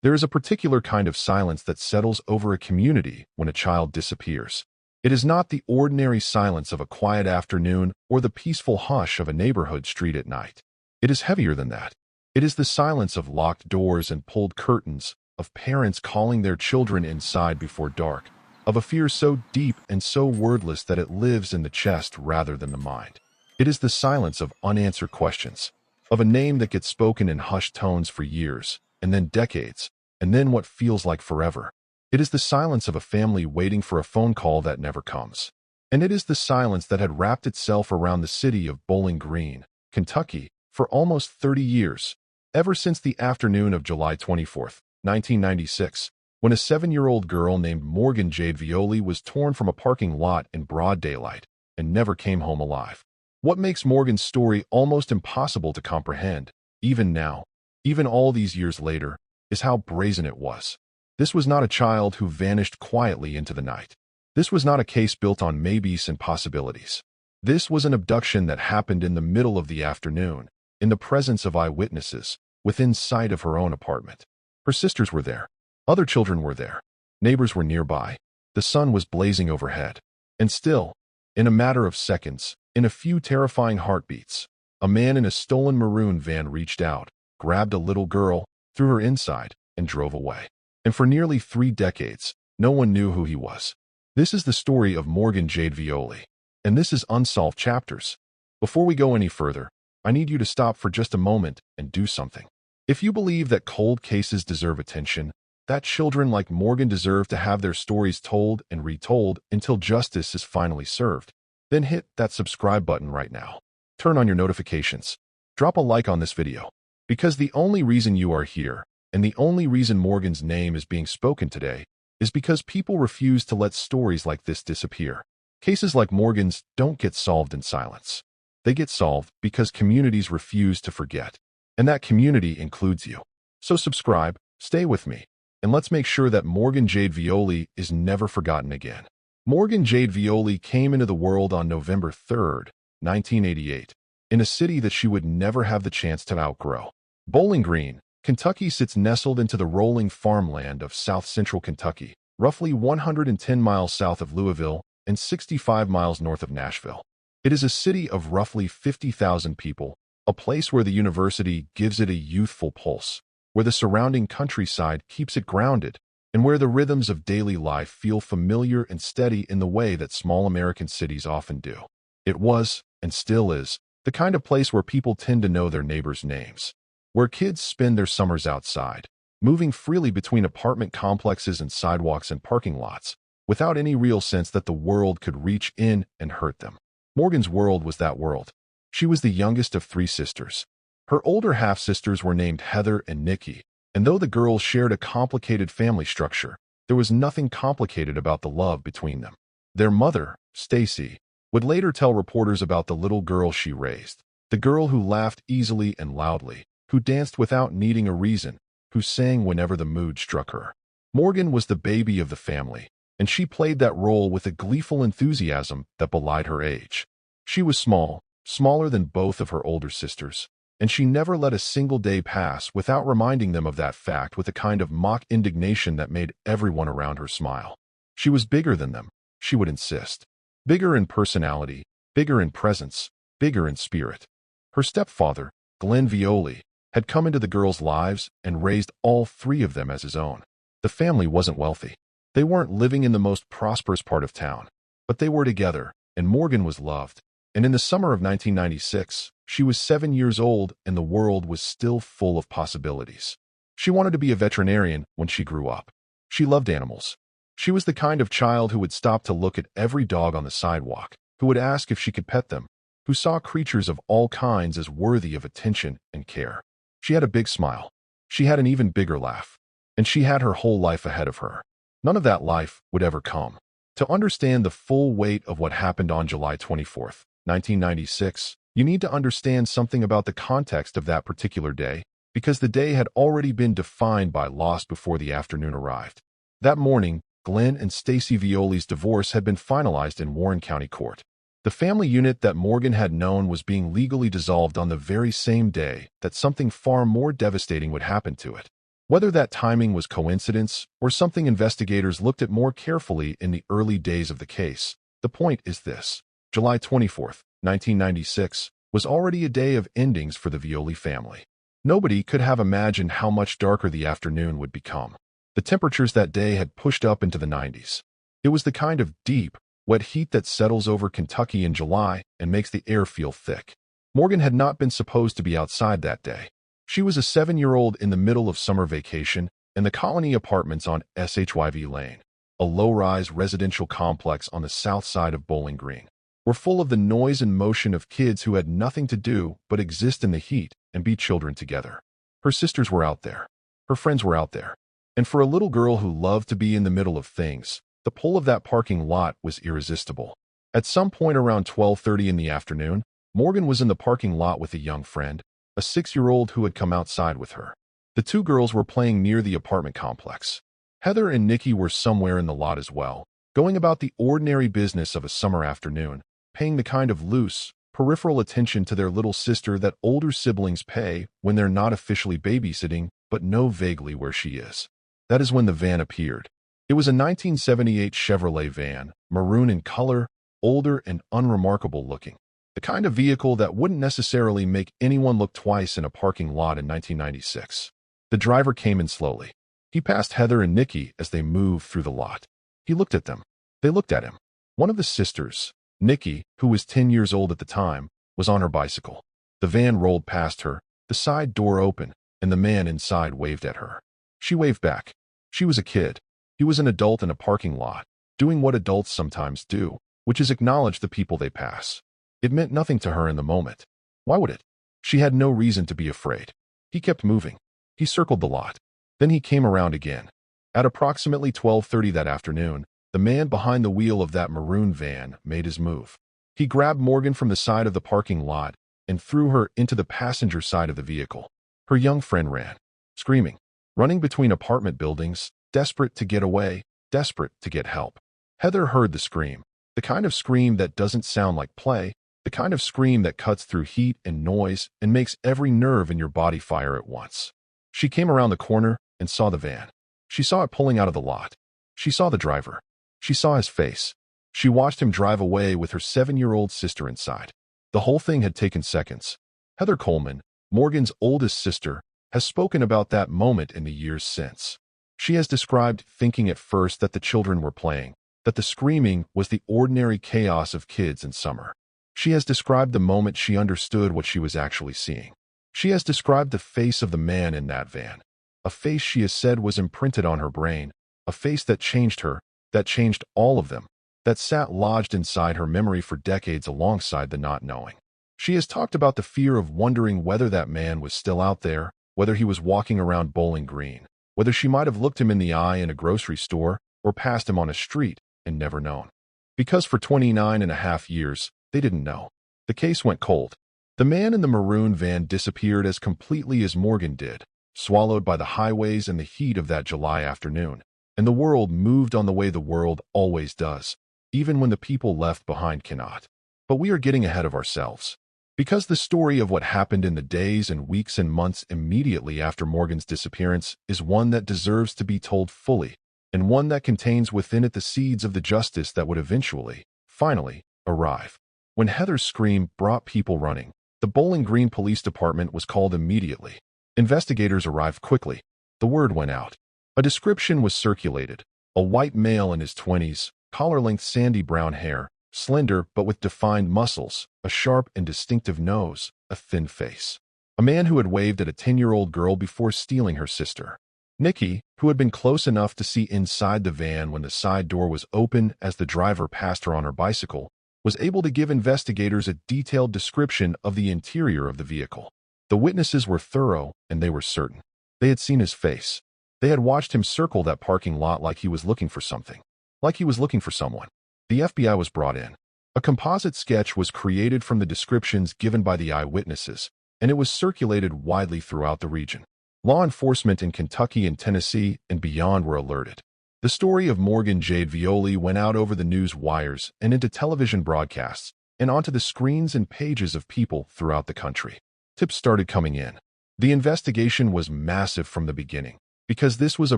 There is a particular kind of silence that settles over a community when a child disappears. It is not the ordinary silence of a quiet afternoon or the peaceful hush of a neighborhood street at night. It is heavier than that. It is the silence of locked doors and pulled curtains, of parents calling their children inside before dark, of a fear so deep and so wordless that it lives in the chest rather than the mind. It is the silence of unanswered questions, of a name that gets spoken in hushed tones for years, and then decades, and then what feels like forever. It is the silence of a family waiting for a phone call that never comes. And it is the silence that had wrapped itself around the city of Bowling Green, Kentucky, for almost 30 years, ever since the afternoon of July 24th, 1996, when a 7-year-old girl named Morgan Jade Violi was torn from a parking lot in broad daylight and never came home alive. What makes Morgan's story almost impossible to comprehend, even now, even all these years later, is how brazen it was. This was not a child who vanished quietly into the night. This was not a case built on maybes and possibilities. This was an abduction that happened in the middle of the afternoon, in the presence of eyewitnesses, within sight of her own apartment. Her sisters were there. Other children were there. Neighbors were nearby. The sun was blazing overhead. And still, in a matter of seconds, in a few terrifying heartbeats, a man in a stolen maroon van reached out, grabbed a little girl, threw her inside, and drove away. And for nearly 3 decades, no one knew who he was. This is the story of Morgan Jade Violi. And this is Unsolved Chapters. Before we go any further, I need you to stop for just a moment and do something. If you believe that cold cases deserve attention, that children like Morgan deserve to have their stories told and retold until justice is finally served, then hit that subscribe button right now. Turn on your notifications. Drop a like on this video. Because the only reason you are here, and the only reason Morgan's name is being spoken today, is because people refuse to let stories like this disappear. Cases like Morgan's don't get solved in silence. They get solved because communities refuse to forget. And that community includes you. So subscribe, stay with me, and let's make sure that Morgan Jade Violi is never forgotten again. Morgan Jade Violi came into the world on November 3rd, 1988, in a city that she would never have the chance to outgrow. Bowling Green, Kentucky sits nestled into the rolling farmland of south-central Kentucky, roughly 110 miles south of Louisville and 65 miles north of Nashville. It is a city of roughly 50,000 people, a place where the university gives it a youthful pulse, where the surrounding countryside keeps it grounded, and where the rhythms of daily life feel familiar and steady in the way that small American cities often do. It was, and still is, the kind of place where people tend to know their neighbors' names, where kids spend their summers outside, moving freely between apartment complexes and sidewalks and parking lots, without any real sense that the world could reach in and hurt them. Morgan's world was that world. She was the youngest of 3 sisters. Her older half-sisters were named Heather and Nikki, and though the girls shared a complicated family structure, there was nothing complicated about the love between them. Their mother, Stacy, would later tell reporters about the little girl she raised, the girl who laughed easily and loudly, who danced without needing a reason, who sang whenever the mood struck her. Morgan was the baby of the family, and she played that role with a gleeful enthusiasm that belied her age. She was small, smaller than both of her older sisters, and she never let a single day pass without reminding them of that fact with a kind of mock indignation that made everyone around her smile. She was bigger than them, she would insist. Bigger in personality, bigger in presence, bigger in spirit. Her stepfather, Glenn Violi, had come into the girls' lives and raised all 3 of them as his own. The family wasn't wealthy. They weren't living in the most prosperous part of town, but they were together, and Morgan was loved. And in the summer of 1996, she was 7 years old and the world was still full of possibilities. She wanted to be a veterinarian when she grew up. She loved animals. She was the kind of child who would stop to look at every dog on the sidewalk, who would ask if she could pet them, who saw creatures of all kinds as worthy of attention and care. She had a big smile. She had an even bigger laugh. And she had her whole life ahead of her. None of that life would ever come. To understand the full weight of what happened on July 24th, 1996, you need to understand something about the context of that particular day, because the day had already been defined by loss before the afternoon arrived. That morning, Glenn and Stacy Violi's divorce had been finalized in Warren County Court. The family unit that Morgan had known was being legally dissolved on the very same day that something far more devastating would happen to it. Whether that timing was coincidence or something investigators looked at more carefully in the early days of the case, the point is this. July 24th, 1996, was already a day of endings for the Violi family. Nobody could have imagined how much darker the afternoon would become. The temperatures that day had pushed up into the 90s. It was the kind of deep, wet heat that settles over Kentucky in July and makes the air feel thick. Morgan had not been supposed to be outside that day. She was a 7-year-old in the middle of summer vacation in the Colony Apartments on SHYV Lane, a low-rise residential complex on the south side of Bowling Green. Were full of the noise and motion of kids who had nothing to do but exist in the heat and be children together. Her sisters were out there. Her friends were out there. And for a little girl who loved to be in the middle of things, the pull of that parking lot was irresistible. At some point around 12:30 in the afternoon, Morgan was in the parking lot with a young friend, a 6-year-old who had come outside with her. The two girls were playing near the apartment complex. Heather and Nikki were somewhere in the lot as well, going about the ordinary business of a summer afternoon, paying the kind of loose, peripheral attention to their little sister that older siblings pay when they're not officially babysitting but know vaguely where she is. That is when the van appeared. It was a 1978 Chevrolet van, maroon in color, older and unremarkable looking. The kind of vehicle that wouldn't necessarily make anyone look twice in a parking lot in 1996. The driver came in slowly. He passed Heather and Nikki as they moved through the lot. He looked at them. They looked at him. One of the sisters, Nikki, who was 10 years old at the time, was on her bicycle. The van rolled past her, the side door open, and the man inside waved at her. She waved back. She was a kid. He was an adult in a parking lot, doing what adults sometimes do, which is acknowledge the people they pass. It meant nothing to her in the moment. Why would it? She had no reason to be afraid. He kept moving. He circled the lot. Then he came around again. At approximately 12:30 that afternoon, the man behind the wheel of that maroon van made his move. He grabbed Morgan from the side of the parking lot and threw her into the passenger side of the vehicle. Her young friend ran, screaming, running between apartment buildings, desperate to get away, desperate to get help. Heather heard the scream, the kind of scream that doesn't sound like play, the kind of scream that cuts through heat and noise and makes every nerve in your body fire at once. She came around the corner and saw the van. She saw it pulling out of the lot. She saw the driver. She saw his face. She watched him drive away with her 7-year-old sister inside. The whole thing had taken seconds. Heather Coleman, Morgan's oldest sister, has spoken about that moment in the years since. She has described thinking at first that the children were playing, that the screaming was the ordinary chaos of kids in summer. She has described the moment she understood what she was actually seeing. She has described the face of the man in that van, a face she has said was imprinted on her brain, a face that changed her, that changed all of them, that sat lodged inside her memory for decades alongside the not knowing. She has talked about the fear of wondering whether that man was still out there, whether he was walking around Bowling Green, whether she might have looked him in the eye in a grocery store or passed him on a street and never known. Because for 29.5 years, they didn't know. The case went cold. The man in the maroon van disappeared as completely as Morgan did, swallowed by the highways and the heat of that July afternoon. And the world moved on the way the world always does, even when the people left behind cannot. But we are getting ahead of ourselves. Because the story of what happened in the days and weeks and months immediately after Morgan's disappearance is one that deserves to be told fully, and one that contains within it the seeds of the justice that would eventually, finally, arrive. When Heather's scream brought people running, the Bowling Green Police Department was called immediately. Investigators arrived quickly. The word went out. A description was circulated. A white male in his 20s, collar-length sandy brown hair, slender but with defined muscles, a sharp and distinctive nose, a thin face. A man who had waved at a 10-year-old girl before stealing her sister. Nikki, who had been close enough to see inside the van when the side door was open as the driver passed her on her bicycle, was able to give investigators a detailed description of the interior of the vehicle. The witnesses were thorough, and they were certain. They had seen his face. They had watched him circle that parking lot like he was looking for something. Like he was looking for someone. The FBI was brought in. A composite sketch was created from the descriptions given by the eyewitnesses, and it was circulated widely throughout the region. Law enforcement in Kentucky and Tennessee and beyond were alerted. The story of Morgan Jade Violi went out over the news wires and into television broadcasts and onto the screens and pages of people throughout the country. Tips started coming in. The investigation was massive from the beginning. because this was a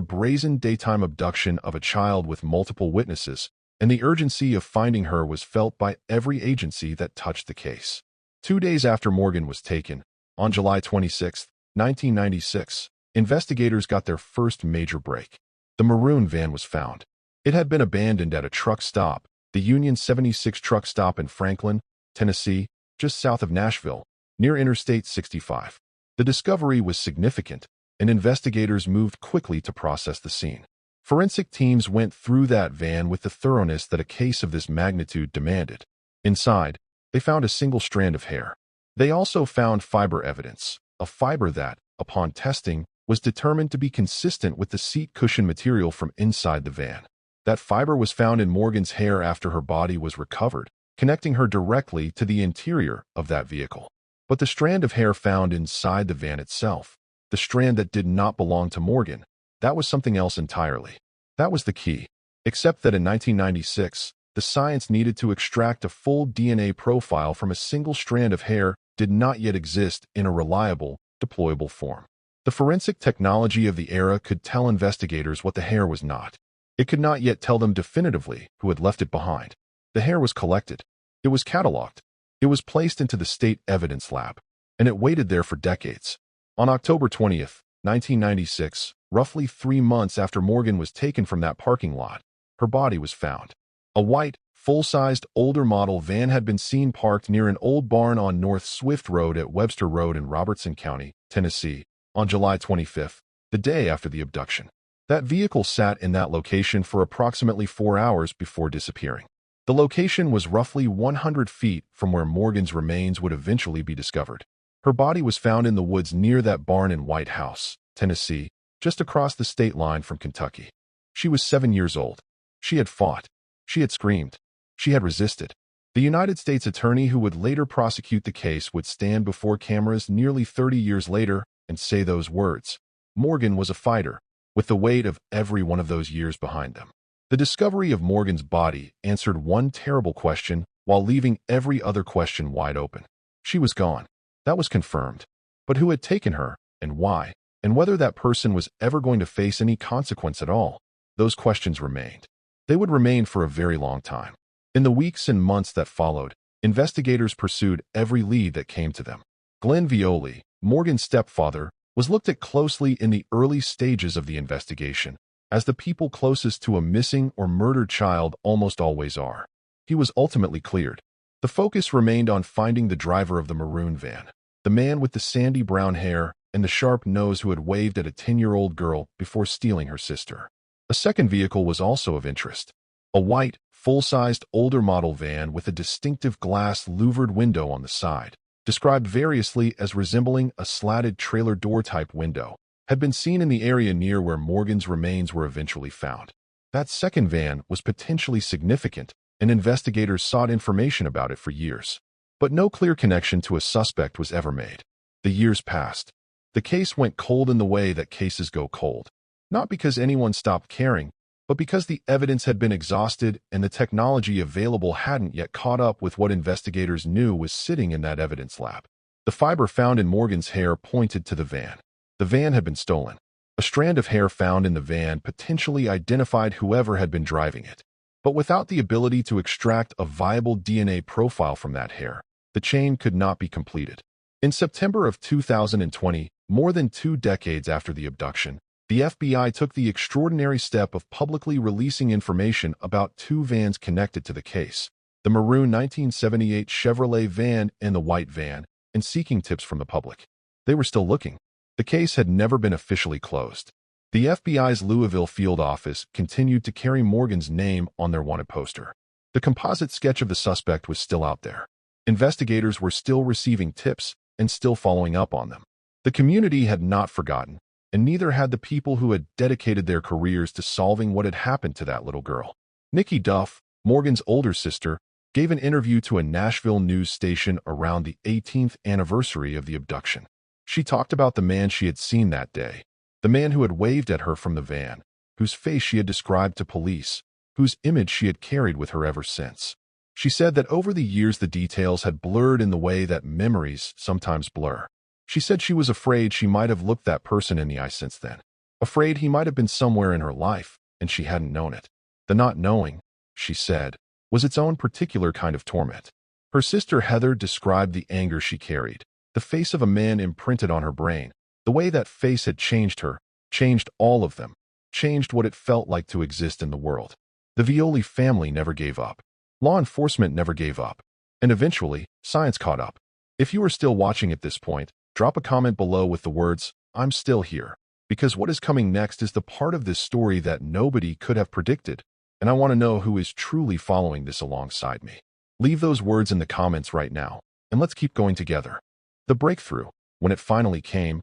brazen daytime abduction of a child with multiple witnesses, and the urgency of finding her was felt by every agency that touched the case. 2 days after Morgan was taken, on July 26, 1996, investigators got their first major break. The maroon van was found. It had been abandoned at a truck stop, the Union 76 truck stop in Franklin, Tennessee, just south of Nashville, near Interstate 65. The discovery was significant, and investigators moved quickly to process the scene. Forensic teams went through that van with the thoroughness that a case of this magnitude demanded. Inside, they found a single strand of hair. They also found fiber evidence, a fiber that, upon testing, was determined to be consistent with the seat cushion material from inside the van. That fiber was found in Morgan's hair after her body was recovered, connecting her directly to the interior of that vehicle. But the strand of hair found inside the van itself, the strand that did not belong to Morgan, that was something else entirely. That was the key. Except that in 1996, the science needed to extract a full DNA profile from a single strand of hair did not yet exist in a reliable, deployable form. The forensic technology of the era could tell investigators what the hair was not. It could not yet tell them definitively who had left it behind. The hair was collected. It was cataloged. It was placed into the state evidence lab, and it waited there for decades. On October 20th, 1996, roughly 3 months after Morgan was taken from that parking lot, her body was found. A white, full-sized, older model van had been seen parked near an old barn on North Swift Road at Webster Road in Robertson County, Tennessee, on July 25th, the day after the abduction. That vehicle sat in that location for approximately 4 hours before disappearing. The location was roughly 100 feet from where Morgan's remains would eventually be discovered. Her body was found in the woods near that barn in White House, Tennessee, just across the state line from Kentucky. She was 7 years old. She had fought. She had screamed. She had resisted. The United States attorney who would later prosecute the case would stand before cameras nearly 30 years later and say those words. Morgan was a fighter, with the weight of every one of those years behind them. The discovery of Morgan's body answered one terrible question while leaving every other question wide open. She was gone. That was confirmed. But who had taken her, and why, and whether that person was ever going to face any consequence at all, those questions remained. They would remain for a very long time. In the weeks and months that followed, investigators pursued every lead that came to them. Glenn Violi, Morgan's stepfather, was looked at closely in the early stages of the investigation, as the people closest to a missing or murdered child almost always are. He was ultimately cleared. The focus remained on finding the driver of the maroon van, the man with the sandy brown hair and the sharp nose who had waved at a 10-year-old girl before stealing her sister. A second vehicle was also of interest. A white, full-sized older model van with a distinctive glass louvered window on the side, described variously as resembling a slatted trailer door-type window, had been seen in the area near where Morgan's remains were eventually found. That second van was potentially significant, and investigators sought information about it for years. But no clear connection to a suspect was ever made. The years passed. The case went cold in the way that cases go cold. Not because anyone stopped caring, but because the evidence had been exhausted and the technology available hadn't yet caught up with what investigators knew was sitting in that evidence lab. The fiber found in Morgan's hair pointed to the van. The van had been stolen. A strand of hair found in the van potentially identified whoever had been driving it. But without the ability to extract a viable DNA profile from that hair, the chain could not be completed. In September of 2020, more than 2 decades after the abduction, the FBI took the extraordinary step of publicly releasing information about 2 vans connected to the case, the maroon 1978 Chevrolet van and the white van, and seeking tips from the public. They were still looking. The case had never been officially closed. The FBI's Louisville field office continued to carry Morgan's name on their wanted poster. The composite sketch of the suspect was still out there. Investigators were still receiving tips and still following up on them. The community had not forgotten, and neither had the people who had dedicated their careers to solving what had happened to that little girl. Nikki Duff, Morgan's older sister, gave an interview to a Nashville news station around the 18th anniversary of the abduction. She talked about the man she had seen that day, the man who had waved at her from the van, whose face she had described to police, whose image she had carried with her ever since. She said that over the years the details had blurred in the way that memories sometimes blur. She said she was afraid she might have looked that person in the eye since then. afraid he might have been somewhere in her life, and she hadn't known it. The not knowing, she said, was its own particular kind of torment. Her sister Heather described the anger she carried, the face of a man imprinted on her brain. The way that face had changed her, changed all of them, changed what it felt like to exist in the world. The Violi family never gave up. Law enforcement never gave up. And eventually, science caught up. If you are still watching at this point, drop a comment below with the words, "I'm still here." Because what is coming next is the part of this story that nobody could have predicted, and I want to know who is truly following this alongside me. Leave those words in the comments right now, and let's keep going together. The breakthrough, when it finally came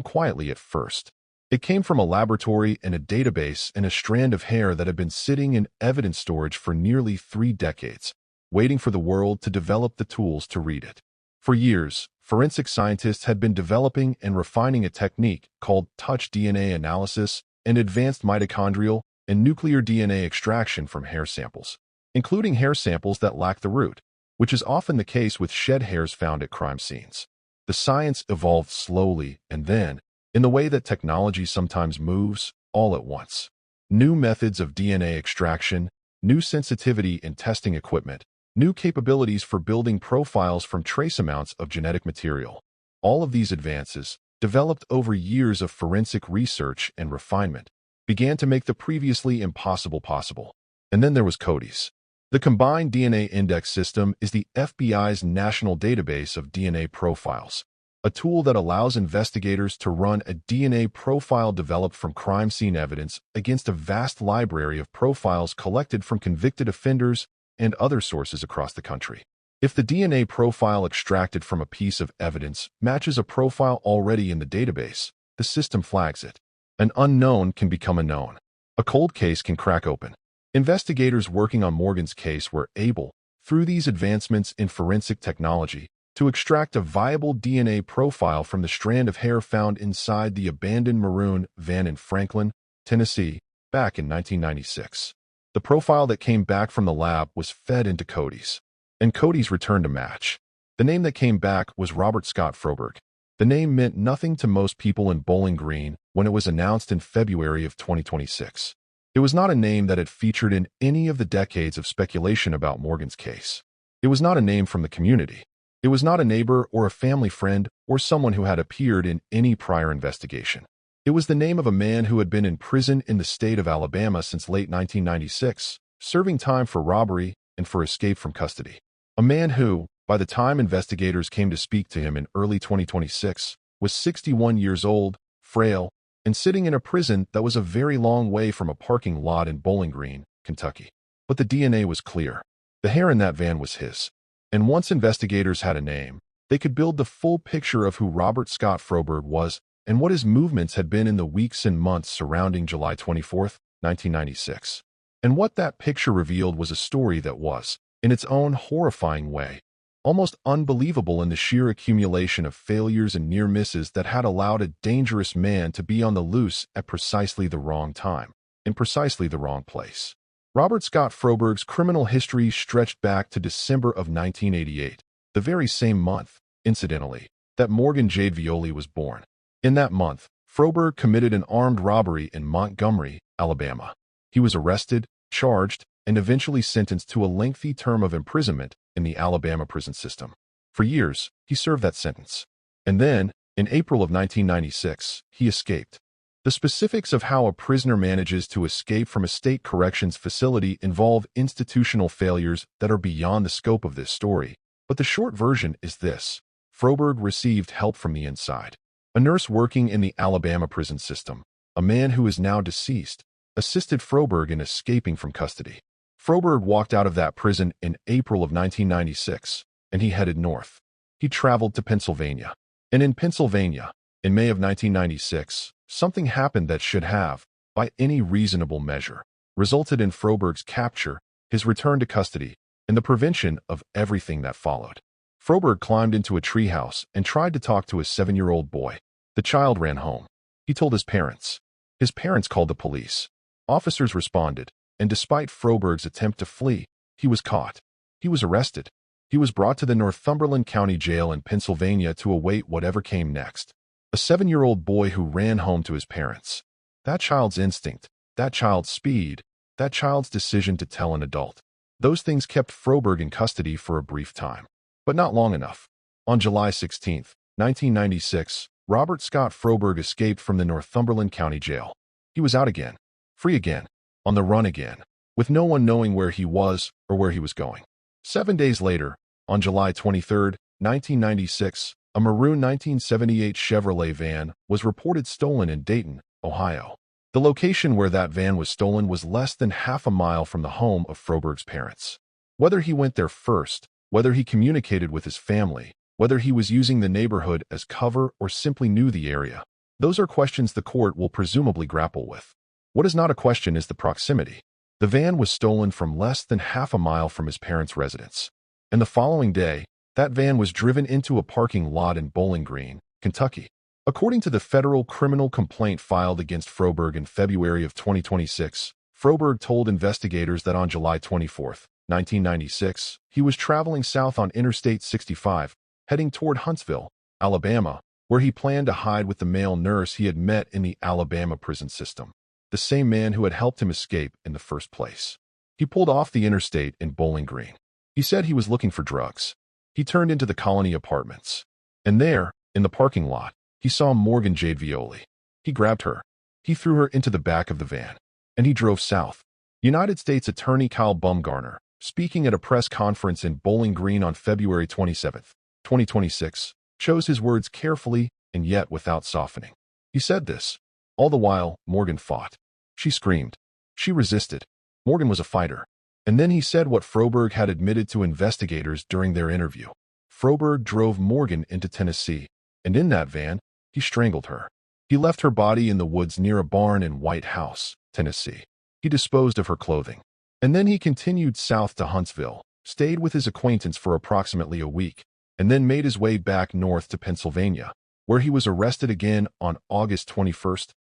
quietly at first. It came from a laboratory and a database and a strand of hair that had been sitting in evidence storage for nearly 3 decades, waiting for the world to develop the tools to read it. For years, forensic scientists had been developing and refining a technique called touch DNA analysis and advanced mitochondrial and nuclear DNA extraction from hair samples, including hair samples that lack the root, which is often the case with shed hairs found at crime scenes. The science evolved slowly and then, in the way that technology sometimes moves, all at once. New methods of DNA extraction, new sensitivity in testing equipment, new capabilities for building profiles from trace amounts of genetic material. All of these advances, developed over years of forensic research and refinement, began to make the previously impossible possible. And then there was CODIS. The Combined DNA Index System is the FBI's national database of DNA profiles, a tool that allows investigators to run a DNA profile developed from crime scene evidence against a vast library of profiles collected from convicted offenders and other sources across the country. If the DNA profile extracted from a piece of evidence matches a profile already in the database, the system flags it. An unknown can become a known. A cold case can crack open. Investigators working on Morgan's case were able, through these advancements in forensic technology, to extract a viable DNA profile from the strand of hair found inside the abandoned maroon van in Franklin, Tennessee, back in 1996. The profile that came back from the lab was fed into CODIS, and CODIS returned a match. The name that came back was Robert Scott Froberg. The name meant nothing to most people in Bowling Green when it was announced in February of 2026. It was not a name that had featured in any of the decades of speculation about Morgan's case. It was not a name from the community. It was not a neighbor or a family friend or someone who had appeared in any prior investigation. It was the name of a man who had been in prison in the state of Alabama since late 1996, serving time for robbery and for escape from custody. A man who, by the time investigators came to speak to him in early 2026, was 61 years old, frail, and sitting in a prison that was a very long way from a parking lot in Bowling Green, Kentucky. But the DNA was clear. The hair in that van was his. And once investigators had a name, they could build the full picture of who Robert Scott Froberg was and what his movements had been in the weeks and months surrounding July 24, 1996. And what that picture revealed was a story that was, in its own horrifying way, almost unbelievable in the sheer accumulation of failures and near misses that had allowed a dangerous man to be on the loose at precisely the wrong time, in precisely the wrong place. Robert Scott Froberg's criminal history stretched back to December of 1988, the very same month, incidentally, that Morgan Jade Violi was born. In that month, Froberg committed an armed robbery in Montgomery, Alabama. He was arrested, charged, and eventually sentenced to a lengthy term of imprisonment in the Alabama prison system. For years, he served that sentence. And then, in April of 1996, he escaped. The specifics of how a prisoner manages to escape from a state corrections facility involve institutional failures that are beyond the scope of this story, but the short version is this. Froberg received help from the inside. A nurse working in the Alabama prison system, a man who is now deceased, assisted Froberg in escaping from custody. Froberg walked out of that prison in April of 1996, and he headed north. He traveled to Pennsylvania. And in Pennsylvania, in May of 1996, something happened that should have, by any reasonable measure, resulted in Froberg's capture, his return to custody, and the prevention of everything that followed. Froberg climbed into a treehouse and tried to talk to his 7-year-old boy. The child ran home. He told his parents. His parents called the police. Officers responded, and despite Froberg's attempt to flee, he was caught. He was arrested. He was brought to the Northumberland County Jail in Pennsylvania to await whatever came next. A 7-year-old boy who ran home to his parents. That child's instinct, that child's speed, that child's decision to tell an adult. Those things kept Froberg in custody for a brief time. But not long enough. On July 16, 1996, Robert Scott Froberg escaped from the Northumberland County Jail. He was out again, free again, on the run again, with no one knowing where he was or where he was going. 7 days later, on July 23, 1996, a maroon 1978 Chevrolet van was reported stolen in Dayton, Ohio. The location where that van was stolen was less than half a mile from the home of Froberg's parents. Whether he went there first, whether he communicated with his family, whether he was using the neighborhood as cover or simply knew the area, those are questions the court will presumably grapple with. What is not a question is the proximity. The van was stolen from less than half a mile from his parents' residence. And the following day, that van was driven into a parking lot in Bowling Green, Kentucky. According to the federal criminal complaint filed against Froberg in February of 2026, Froberg told investigators that on July 24, 1996, he was traveling south on Interstate 65, heading toward Huntsville, Alabama, where he planned to hide with the male nurse he had met in the Alabama prison system, the same man who had helped him escape in the first place. He pulled off the interstate in Bowling Green. He said he was looking for drugs. He turned into the Colony Apartments. And there, in the parking lot, he saw Morgan Jade Violi. He grabbed her. He threw her into the back of the van. And he drove south. United States Attorney Kyle Bumgarner, speaking at a press conference in Bowling Green on February 27, 2026, chose his words carefully and yet without softening. He said this. All the while, Morgan fought. She screamed. She resisted. Morgan was a fighter. And then he said what Froberg had admitted to investigators during their interview. Froberg drove Morgan into Tennessee, and in that van, he strangled her. He left her body in the woods near a barn in White House, Tennessee. He disposed of her clothing. And then he continued south to Huntsville, stayed with his acquaintance for approximately a week, and then made his way back north to Pennsylvania, where he was arrested again on August 21,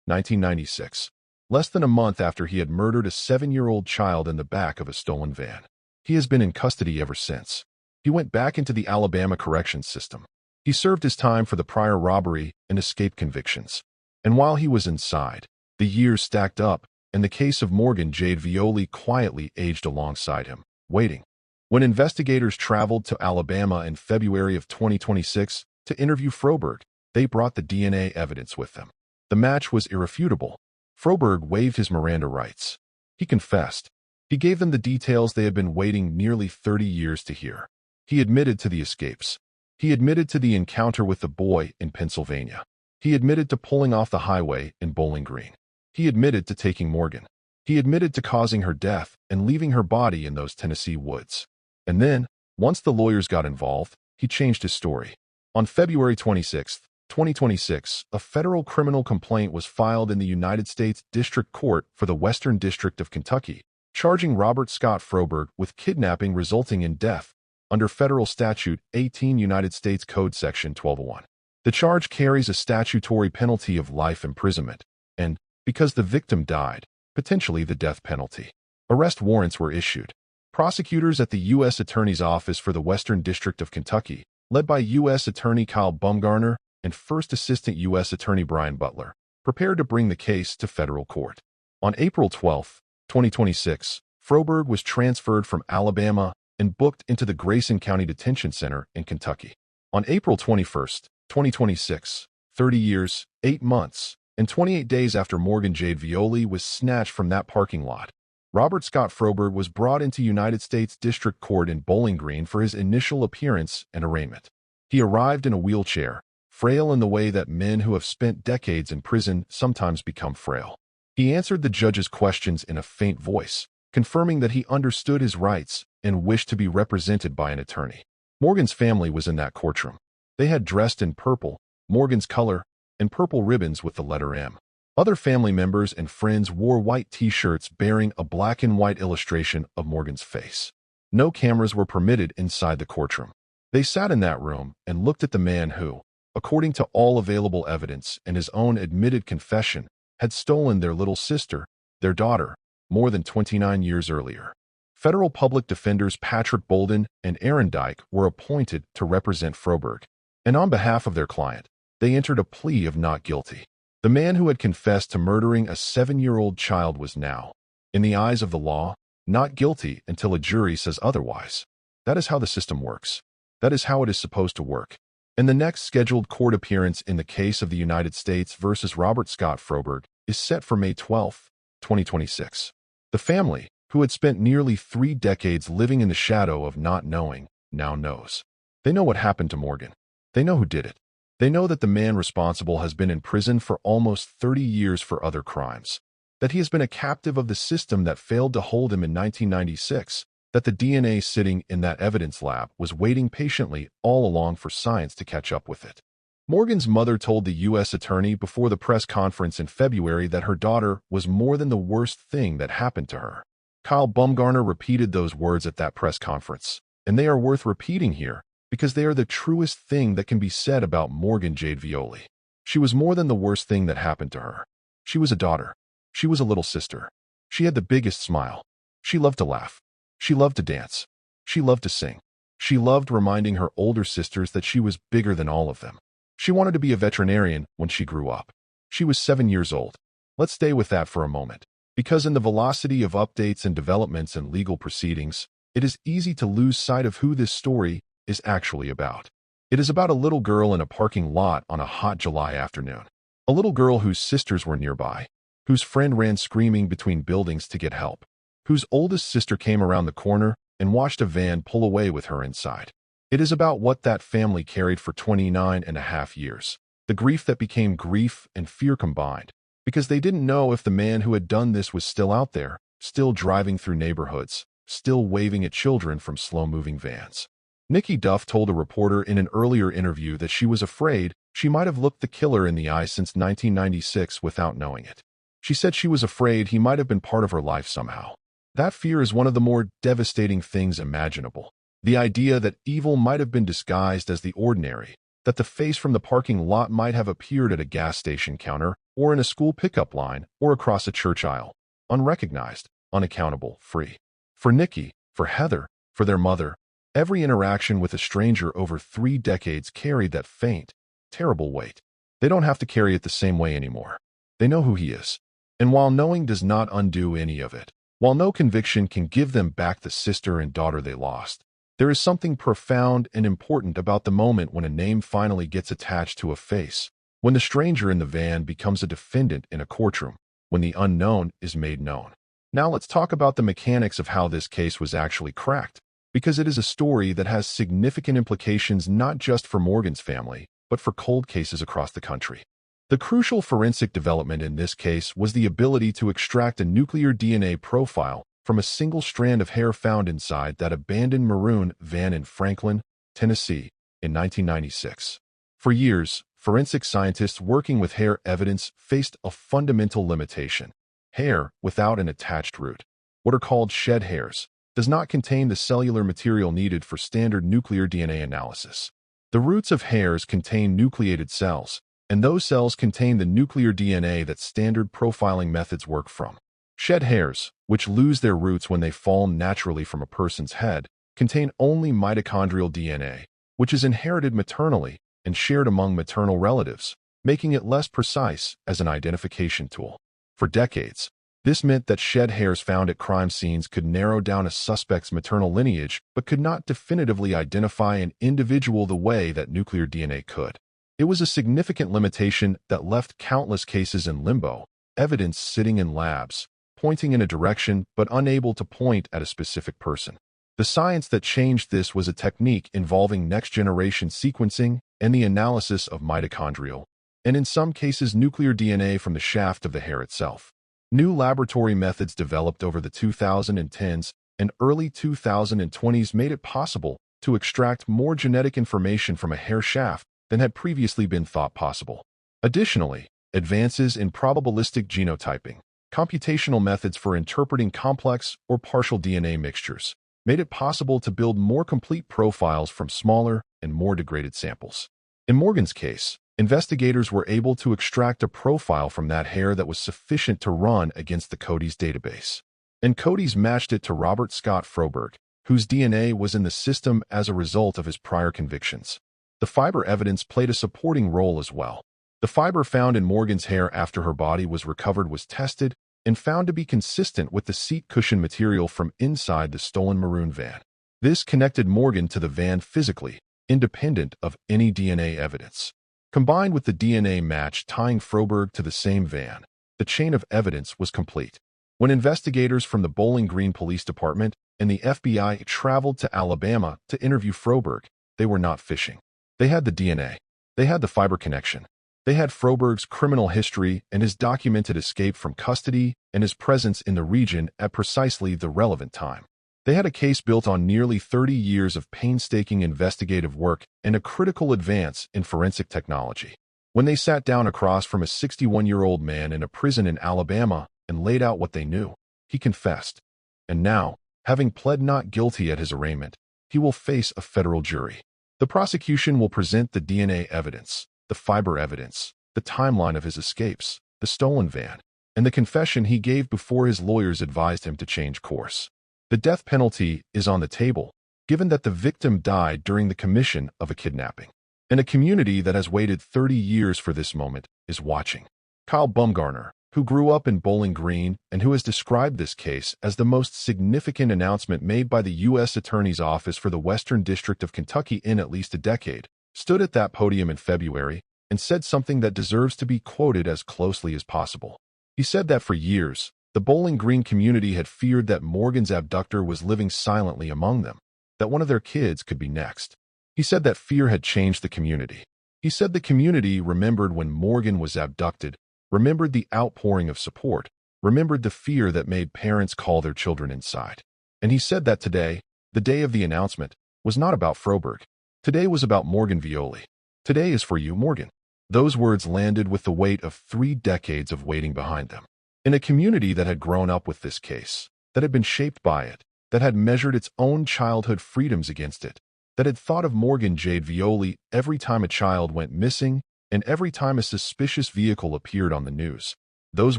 1996, less than a month after he had murdered a 7-year-old child in the back of a stolen van. He has been in custody ever since. He went back into the Alabama corrections system. He served his time for the prior robbery and escape convictions. And while he was inside, the years stacked up, and the case of Morgan Jade Violi quietly aged alongside him, waiting. When investigators traveled to Alabama in February of 2026 to interview Froberg, they brought the DNA evidence with them. The match was irrefutable. Froberg waived his Miranda rights. He confessed. He gave them the details they had been waiting nearly 30 years to hear. He admitted to the escapes. He admitted to the encounter with the boy in Pennsylvania. He admitted to pulling off the highway in Bowling Green. He admitted to taking Morgan. He admitted to causing her death and leaving her body in those Tennessee woods. And then, once the lawyers got involved, he changed his story. On February 26, 2026, a federal criminal complaint was filed in the United States District Court for the Western District of Kentucky, charging Robert Scott Froberg with kidnapping resulting in death under Federal Statute 18 United States Code Section 1201. The charge carries a statutory penalty of life imprisonment and, because the victim died, potentially the death penalty. Arrest warrants were issued. Prosecutors at the U.S. Attorney's Office for the Western District of Kentucky, led by U.S. Attorney Kyle Bumgarner and First Assistant U.S. Attorney Brian Butler, prepared to bring the case to federal court. On April 12, 2026, Froberg was transferred from Alabama and booked into the Grayson County Detention Center in Kentucky. On April 21, 2026, 30 years, 8 months, and 28 days after Morgan Jade Violi was snatched from that parking lot, Robert Scott Froberg was brought into United States District Court in Bowling Green for his initial appearance and arraignment. He arrived in a wheelchair, frail in the way that men who have spent decades in prison sometimes become frail. He answered the judge's questions in a faint voice, confirming that he understood his rights and wished to be represented by an attorney. Morgan's family was in that courtroom. They had dressed in purple, Morgan's color, and purple ribbons with the letter M. Other family members and friends wore white t-shirts bearing a black and white illustration of Morgan's face. No cameras were permitted inside the courtroom. They sat in that room and looked at the man who, according to all available evidence and his own admitted confession, had stolen their little sister, their daughter, more than 29 years earlier. Federal public defenders Patrick Bolden and Aaron Dyke were appointed to represent Froberg, and on behalf of their client, they entered a plea of not guilty. The man who had confessed to murdering a 7-year-old child was now, in the eyes of the law, not guilty until a jury says otherwise. That is how the system works. That is how it is supposed to work. And the next scheduled court appearance in the case of the United States versus Robert Scott Froberg is set for May 12, 2026. The family, who had spent nearly 3 decades living in the shadow of not knowing, now knows. They know what happened to Morgan. They know who did it. They know that the man responsible has been in prison for almost 30 years for other crimes, that he has been a captive of the system that failed to hold him in 1996, that the DNA sitting in that evidence lab was waiting patiently all along for science to catch up with it. Morgan's mother told the U.S. attorney before the press conference in February that her daughter was more than the worst thing that happened to her. Kyle Baumgartner repeated those words at that press conference, and they are worth repeating here because they are the truest thing that can be said about Morgan Jade Violi. She was more than the worst thing that happened to her. She was a daughter. She was a little sister. She had the biggest smile. She loved to laugh. She loved to dance. She loved to sing. She loved reminding her older sisters that she was bigger than all of them. She wanted to be a veterinarian when she grew up. She was 7 years old. Let's stay with that for a moment, because in the velocity of updates and developments in legal proceedings, it is easy to lose sight of who this story is actually about. It is about a little girl in a parking lot on a hot July afternoon. A little girl whose sisters were nearby, whose friend ran screaming between buildings to get help, whose oldest sister came around the corner and watched a van pull away with her inside. It is about what that family carried for 29.5 years, the grief that became grief and fear combined, because they didn't know if the man who had done this was still out there, still driving through neighborhoods, still waving at children from slow-moving vans. Nikki Duff told a reporter in an earlier interview that she was afraid she might have looked the killer in the eye since 1996 without knowing it. She said she was afraid he might have been part of her life somehow. That fear is one of the more devastating things imaginable. The idea that evil might have been disguised as the ordinary, that the face from the parking lot might have appeared at a gas station counter or in a school pickup line or across a church aisle, unrecognized, unaccountable, free. For Nikki, for Heather, for their mother, every interaction with a stranger over 3 decades carried that faint, terrible weight. They don't have to carry it the same way anymore. They know who he is. And while knowing does not undo any of it, while no conviction can give them back the sister and daughter they lost, there is something profound and important about the moment when a name finally gets attached to a face, when the stranger in the van becomes a defendant in a courtroom, when the unknown is made known. Now let's talk about the mechanics of how this case was actually cracked, because it is a story that has significant implications not just for Morgan's family, but for cold cases across the country. The crucial forensic development in this case was the ability to extract a nuclear DNA profile from a single strand of hair found inside that abandoned maroon van in Franklin, Tennessee, in 1996. For years, forensic scientists working with hair evidence faced a fundamental limitation. Hair without an attached root, what are called shed hairs, does not contain the cellular material needed for standard nuclear DNA analysis. The roots of hairs contain nucleated cells, and those cells contain the nuclear DNA that standard profiling methods work from. Shed hairs, which lose their roots when they fall naturally from a person's head, contain only mitochondrial DNA, which is inherited maternally and shared among maternal relatives, making it less precise as an identification tool. For decades, this meant that shed hairs found at crime scenes could narrow down a suspect's maternal lineage but could not definitively identify an individual the way that nuclear DNA could. It was a significant limitation that left countless cases in limbo, evidence sitting in labs, pointing in a direction but unable to point at a specific person. The science that changed this was a technique involving next-generation sequencing and the analysis of mitochondrial, and in some cases nuclear DNA from the shaft of the hair itself. New laboratory methods developed over the 2010s and early 2020s made it possible to extract more genetic information from a hair shaft than had previously been thought possible. Additionally, advances in probabilistic genotyping, computational methods for interpreting complex or partial DNA mixtures, made it possible to build more complete profiles from smaller and more degraded samples. In Morgan's case, investigators were able to extract a profile from that hair that was sufficient to run against the Cody's database. And Cody's matched it to Robert Scott Froberg, whose DNA was in the system as a result of his prior convictions. The fiber evidence played a supporting role as well. The fiber found in Morgan's hair after her body was recovered was tested and found to be consistent with the seat cushion material from inside the stolen maroon van. This connected Morgan to the van physically, independent of any DNA evidence. Combined with the DNA match tying Froberg to the same van, the chain of evidence was complete. When investigators from the Bowling Green Police Department and the FBI traveled to Alabama to interview Froberg, they were not fishing. They had the DNA. They had the fiber connection. They had Froberg's criminal history and his documented escape from custody and his presence in the region at precisely the relevant time. They had a case built on nearly 30 years of painstaking investigative work and a critical advance in forensic technology. When they sat down across from a 61-year-old man in a prison in Alabama and laid out what they knew, he confessed. And now, having pled not guilty at his arraignment, he will face a federal jury. The prosecution will present the DNA evidence, the fiber evidence, the timeline of his escapes, the stolen van, and the confession he gave before his lawyers advised him to change course. The death penalty is on the table, given that the victim died during the commission of a kidnapping. And a community that has waited 30 years for this moment is watching. Kyle Bumgarner, who grew up in Bowling Green and who has described this case as the most significant announcement made by the U.S. Attorney's Office for the Western District of Kentucky in at least a decade, stood at that podium in February and said something that deserves to be quoted as closely as possible. He said that for years, the Bowling Green community had feared that Morgan's abductor was living silently among them, that one of their kids could be next. He said that fear had changed the community. He said the community remembered when Morgan was abducted, remembered the outpouring of support, remembered the fear that made parents call their children inside. And he said that today, the day of the announcement, was not about Froberg. Today was about Morgan Violi. Today is for you, Morgan. Those words landed with the weight of 3 decades of waiting behind them. In a community that had grown up with this case, that had been shaped by it, that had measured its own childhood freedoms against it, that had thought of Morgan Jade Violi every time a child went missing and every time a suspicious vehicle appeared on the news. Those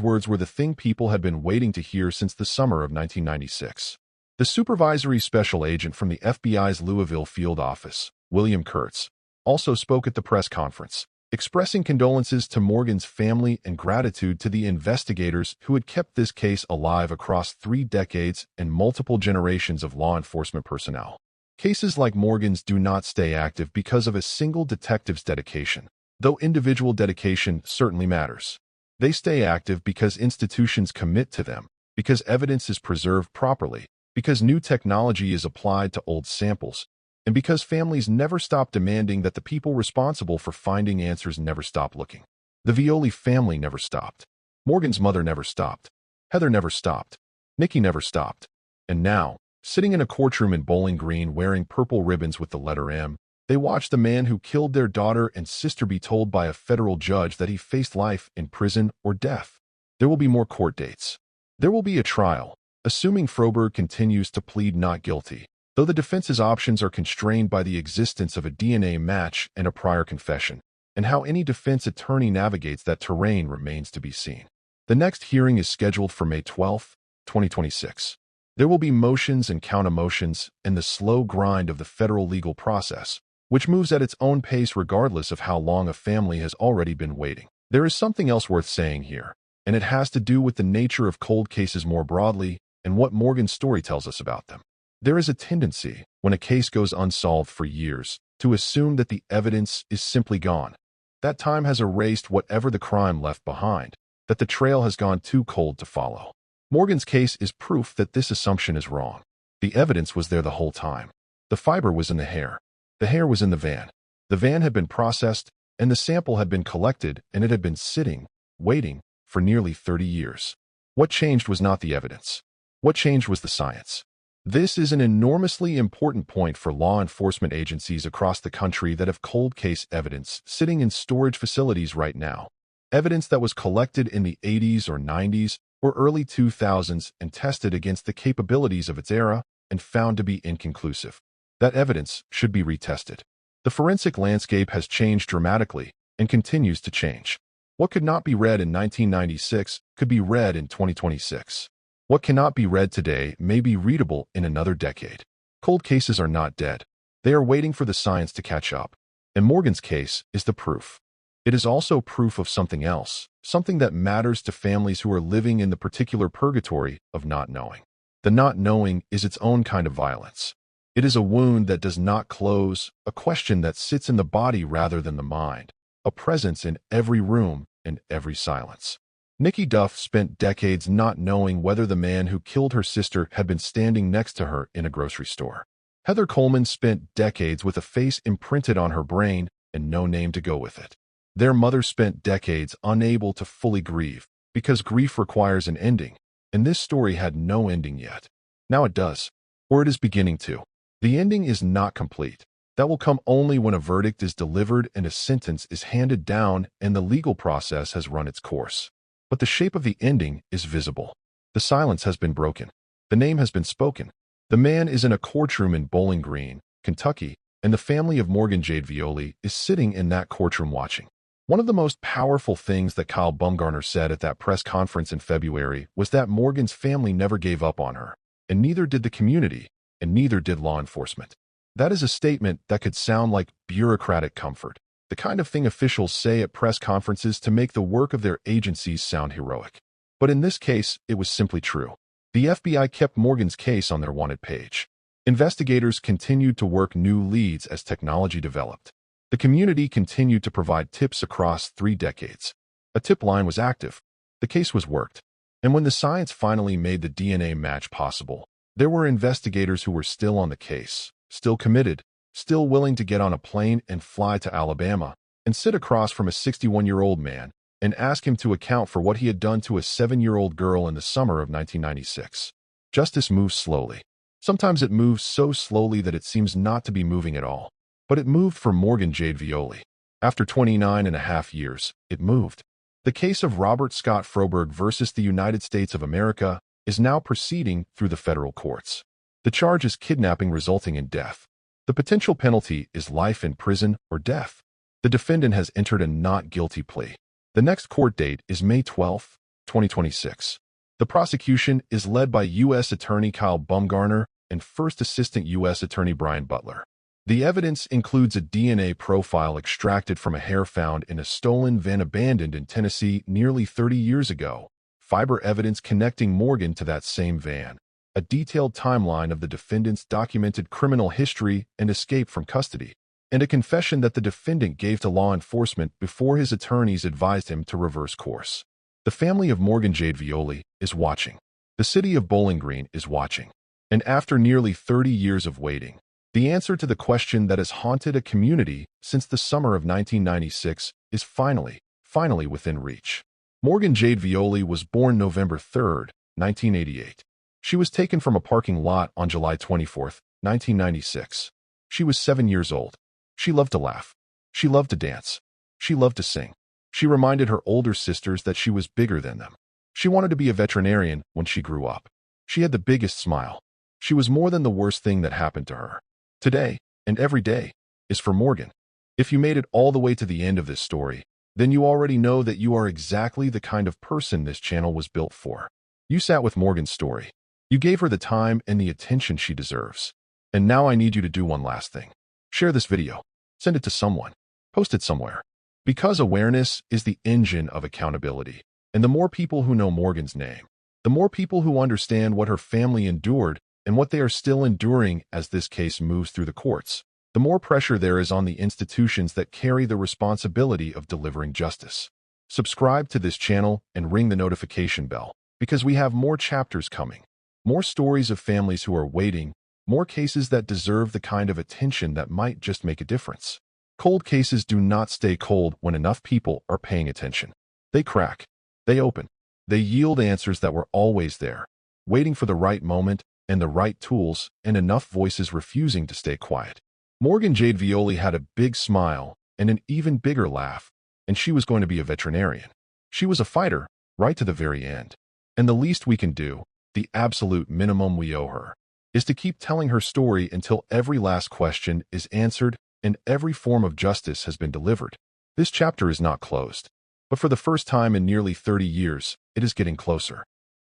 words were the thing people had been waiting to hear since the summer of 1996. The supervisory special agent from the FBI's Louisville field office, William Kurtz, also spoke at the press conference, expressing condolences to Morgan's family and gratitude to the investigators who had kept this case alive across 3 decades and multiple generations of law enforcement personnel. Cases like Morgan's do not stay active because of a single detective's dedication, though individual dedication certainly matters. They stay active because institutions commit to them, because evidence is preserved properly, because new technology is applied to old samples, and because families never stop demanding that the people responsible for finding answers never stop looking. The Violi family never stopped. Morgan's mother never stopped. Heather never stopped. Nikki never stopped. And now, sitting in a courtroom in Bowling Green wearing purple ribbons with the letter M, they watched the man who killed their daughter and sister be told by a federal judge that he faced life in prison or death. There will be more court dates. There will be a trial, assuming Froberg continues to plead not guilty, though the defense's options are constrained by the existence of a DNA match and a prior confession, and how any defense attorney navigates that terrain remains to be seen. The next hearing is scheduled for May 12, 2026. There will be motions and counter-motions and the slow grind of the federal legal process, which moves at its own pace regardless of how long a family has already been waiting. There is something else worth saying here, and it has to do with the nature of cold cases more broadly and what Morgan's story tells us about them. There is a tendency, when a case goes unsolved for years, to assume that the evidence is simply gone. That time has erased whatever the crime left behind, that the trail has gone too cold to follow. Morgan's case is proof that this assumption is wrong. The evidence was there the whole time. The fiber was in the hair. The hair was in the van. The van had been processed, and the sample had been collected, and it had been sitting, waiting, for nearly 30 years. What changed was not the evidence. What changed was the science. This is an enormously important point for law enforcement agencies across the country that have cold case evidence sitting in storage facilities right now. Evidence that was collected in the 80s or 90s or early 2000s and tested against the capabilities of its era and found to be inconclusive. That evidence should be retested. The forensic landscape has changed dramatically and continues to change. What could not be read in 1996 could be read in 2026. What cannot be read today may be readable in another decade. Cold cases are not dead. They are waiting for the science to catch up. And Morgan's case is the proof. It is also proof of something else, something that matters to families who are living in the particular purgatory of not knowing. The not knowing is its own kind of violence. It is a wound that does not close, a question that sits in the body rather than the mind, a presence in every room and every silence. Nikki Duff spent decades not knowing whether the man who killed her sister had been standing next to her in a grocery store. Heather Coleman spent decades with a face imprinted on her brain and no name to go with it. Their mother spent decades unable to fully grieve, because grief requires an ending, and this story had no ending yet. Now it does, or it is beginning to. The ending is not complete. That will come only when a verdict is delivered and a sentence is handed down and the legal process has run its course. But the shape of the ending is visible. The silence has been broken. The name has been spoken. The man is in a courtroom in Bowling Green, Kentucky, and the family of Morgan Jade Violi is sitting in that courtroom watching. One of the most powerful things that Kyle Baumgartner said at that press conference in February was that Morgan's family never gave up on her, and neither did the community, and neither did law enforcement. That is a statement that could sound like bureaucratic comfort, the kind of thing officials say at press conferences to make the work of their agencies sound heroic. But in this case, it was simply true. The FBI kept Morgan's case on their wanted page. Investigators continued to work new leads as technology developed. The community continued to provide tips across 3 decades. A tip line was active. The case was worked. And when the science finally made the DNA match possible, there were investigators who were still on the case, still committed, still willing to get on a plane and fly to Alabama and sit across from a 61-year-old man and ask him to account for what he had done to a 7-year-old girl in the summer of 1996. Justice moves slowly. Sometimes it moves so slowly that it seems not to be moving at all. But it moved for Morgan Jade Violi. After 29.5 years, it moved. The case of Robert Scott Froberg versus the United States of America is now proceeding through the federal courts. The charge is kidnapping resulting in death. The potential penalty is life in prison or death. The defendant has entered a not guilty plea. The next court date is May 12, 2026. The prosecution is led by U.S. Attorney Kyle Baumgartner and First Assistant U.S. Attorney Brian Butler. The evidence includes a DNA profile extracted from a hair found in a stolen van abandoned in Tennessee nearly 30 years ago, fiber evidence connecting Morgan to that same van, a detailed timeline of the defendant's documented criminal history and escape from custody, and a confession that the defendant gave to law enforcement before his attorneys advised him to reverse course. The family of Morgan Jade Violi is watching. The city of Bowling Green is watching. And after nearly 30 years of waiting, the answer to the question that has haunted a community since the summer of 1996 is finally within reach. Morgan Jade Violi was born November 3, 1988. She was taken from a parking lot on July 24, 1996. She was 7 years old. She loved to laugh. She loved to dance. She loved to sing. She reminded her older sisters that she was bigger than them. She wanted to be a veterinarian when she grew up. She had the biggest smile. She was more than the worst thing that happened to her. Today, and every day, is for Morgan. If you made it all the way to the end of this story, then you already know that you are exactly the kind of person this channel was built for. You sat with Morgan's story. You gave her the time and the attention she deserves. And now I need you to do one last thing. Share this video. Send it to someone. Post it somewhere. Because awareness is the engine of accountability. And the more people who know Morgan's name, the more people who understand what her family endured and what they are still enduring as this case moves through the courts, the more pressure there is on the institutions that carry the responsibility of delivering justice. Subscribe to this channel and ring the notification bell, because we have more chapters coming, more stories of families who are waiting, more cases that deserve the kind of attention that might just make a difference. Cold cases do not stay cold when enough people are paying attention. They crack. They open. They yield answers that were always there, waiting for the right moment and the right tools, and enough voices refusing to stay quiet. Morgan Jade Violi had a big smile and an even bigger laugh, and she was going to be a veterinarian. She was a fighter, right to the very end. And the least we can do, the absolute minimum we owe her, is to keep telling her story until every last question is answered and every form of justice has been delivered. This chapter is not closed, but for the first time in nearly 30 years, it is getting closer.